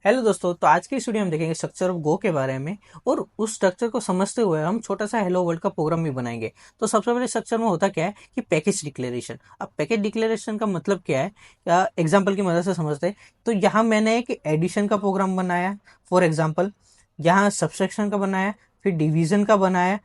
Hello दोस्तों, तो आज की इस वीडियो में देखेंगे स्ट्रक्चर ऑफ गो के बारे में। और उस स्ट्रक्चर को समझते हुए हम छोटा सा हेलो वर्ल्ड का प्रोग्राम भी बनाएंगे। तो सबसे पहले स्ट्रक्चर में होता क्या है कि पैकेज डिक्लेरेशन। अब पैकेज डिक्लेरेशन का मतलब क्या है, या एग्जाम्पल की मदद से समझते हैं। तो यहाँ मैंने एक एडिशन का प्रोग्राम बनाया फॉर एग्जाम्पल, यहाँ सब्सट्रैक्शन का बनाया, फिर डिवीजन का बनाया,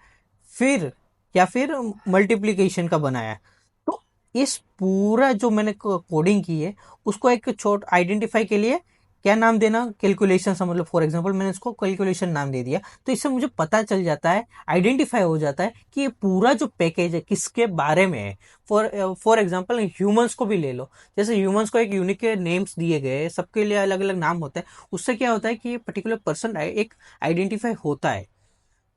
फिर या फिर मल्टीप्लीकेशन का बनाया। तो इस पूरा जो मैंने कोडिंग की है उसको एक छोट आइडेंटिफाई के लिए क्या नाम देना, कैलकुलेशन सा, मतलब फॉर एग्जांपल मैंने इसको कैलकुलेशन नाम दे दिया। तो इससे मुझे पता चल जाता है, आइडेंटिफाई हो जाता है कि ये पूरा जो पैकेज है किसके बारे में है। फॉर एग्जांपल ह्यूमंस को भी ले लो। जैसे ह्यूमंस को एक यूनिक नेम्स दिए गए, सबके लिए अलग अलग नाम होता है। उससे क्या होता है कि ये पर्टिकुलर पर्सन एक आइडेंटिफाई होता है।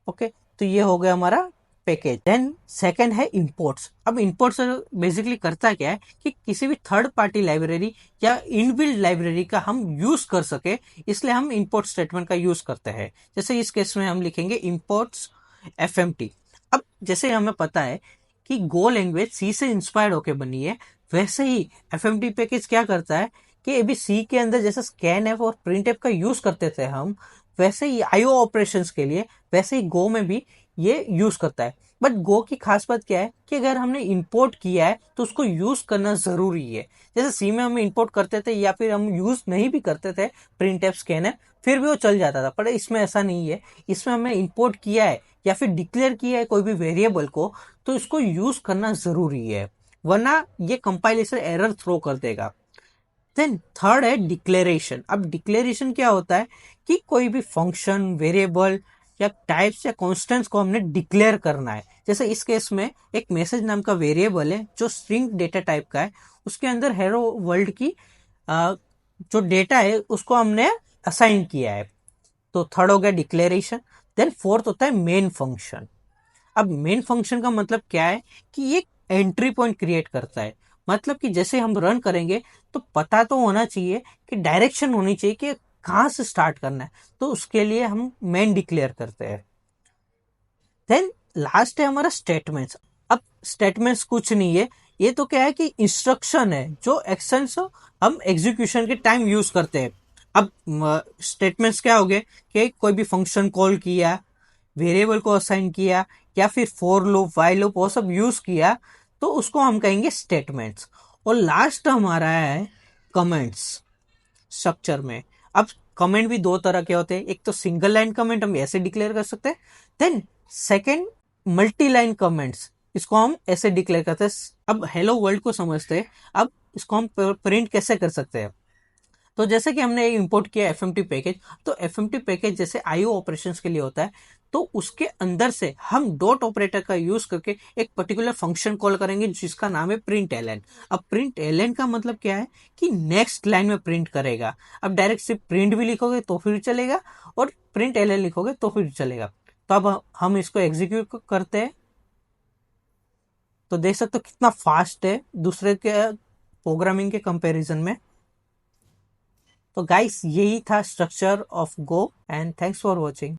ओके, तो ये हो गया हमारा पैकेज। देन सेकंड है इंपोर्ट्स। अब इंपोर्ट्स बेसिकली करता क्या है कि किसी भी थर्ड पार्टी लाइब्रेरी या इनबिल्ड लाइब्रेरी का हम यूज कर सके, इसलिए हम इंपोर्ट स्टेटमेंट का यूज करते हैं। जैसे इस केस में हम लिखेंगे इंपोर्ट्स एफएमटी। अब जैसे हमें पता है कि गो लैंग्वेज सी से इंस्पायर्ड होकर बनी है, वैसे ही एफएमटी पैकेज क्या करता है कि अभी सी के अंदर जैसे स्कैन एफ और प्रिंट एफ का यूज करते थे हम, वैसे ही आईओ ऑपरेशंस के लिए वैसे ही गो में भी ये यूज करता है। बट गो की खास बात क्या है कि अगर हमने इंपोर्ट किया है तो उसको यूज करना जरूरी है। जैसे सी में हम इंपोर्ट करते थे या फिर हम यूज नहीं भी करते थे प्रिंट एफ स्कैन एफ, फिर भी वो चल जाता था। पर इसमें ऐसा नहीं है। इसमें हमने इंपोर्ट किया है या फिर डिक्लेयर किया है कोई भी वेरिएबल को, तो इसको यूज करना जरूरी है, वरना ये कंपाइलेशन एरर थ्रो कर देगा। देन थर्ड है डिक्लेरेशन। अब डिक्लेरेशन क्या होता है कि कोई भी फंक्शन, वेरिएबल या टाइप्स या कॉन्स्टेंट्स को हमने डिक्लेयर करना है। जैसे इस केस में एक मैसेज नाम का वेरिएबल है जो स्ट्रिंग डेटा टाइप का है। उसके अंदर हेलो वर्ल्ड की जो डेटा है उसको हमने असाइन किया है। तो थर्ड हो गया डिक्लेरेशन। देन फोर्थ होता है मेन फंक्शन। अब मेन फंक्शन का मतलब क्या है कि ये एंट्री पॉइंट क्रिएट करता है। मतलब कि जैसे हम रन करेंगे तो पता तो होना चाहिए कि डायरेक्शन होनी चाहिए कि कहां से स्टार्ट करना है। तो उसके लिए हम मेन डिक्लेयर करते हैं। देन लास्ट है हमारा स्टेटमेंट्स। अब स्टेटमेंट्स कुछ नहीं है, ये तो क्या है कि इंस्ट्रक्शन है जो एक्शंस हम एग्जीक्यूशन के टाइम यूज करते हैं। अब स्टेटमेंट्स क्या हो गए कि कोई भी फंक्शन कॉल किया, वेरिएबल को असाइन किया, या फिर फॉर लूप, व्हाइल लूप, वो सब यूज किया, तो उसको हम कहेंगे स्टेटमेंट्स। और लास्ट हमारा है कमेंट्स स्ट्रक्चर में। अब कमेंट भी दो तरह के होते हैं। एक तो सिंगल लाइन कमेंट हम ऐसे डिक्लेयर कर सकते हैं। Then second multi line comments, इसको हम ऐसे डिक्लेयर करते हैं। अब हेलो वर्ल्ड को समझते हैं। अब इसको हम प्रिंट कैसे कर सकते हैं। तो जैसे कि हमने इंपोर्ट किया एफएमटी पैकेज, तो एफएमटी पैकेज जैसे आईओ ऑपरेशंस के लिए होता है, तो उसके अंदर से हम डॉट ऑपरेटर का यूज करके एक पर्टिकुलर फंक्शन कॉल करेंगे जिसका नाम है प्रिंट एलएन। अब प्रिंट एलएन का मतलब क्या है कि नेक्स्ट लाइन में प्रिंट करेगा। अब डायरेक्ट सिर्फ प्रिंट भी लिखोगे तो फिर चलेगा, और प्रिंट एलएन लिखोगे तो फिर चलेगा। तो अब हम इसको एग्जीक्यूट करते हैं, तो देख सकते हो कितना फास्ट है दूसरे के प्रोग्रामिंग के कंपैरिजन में। तो गाइस, यही था structure of go, and thanks for watching.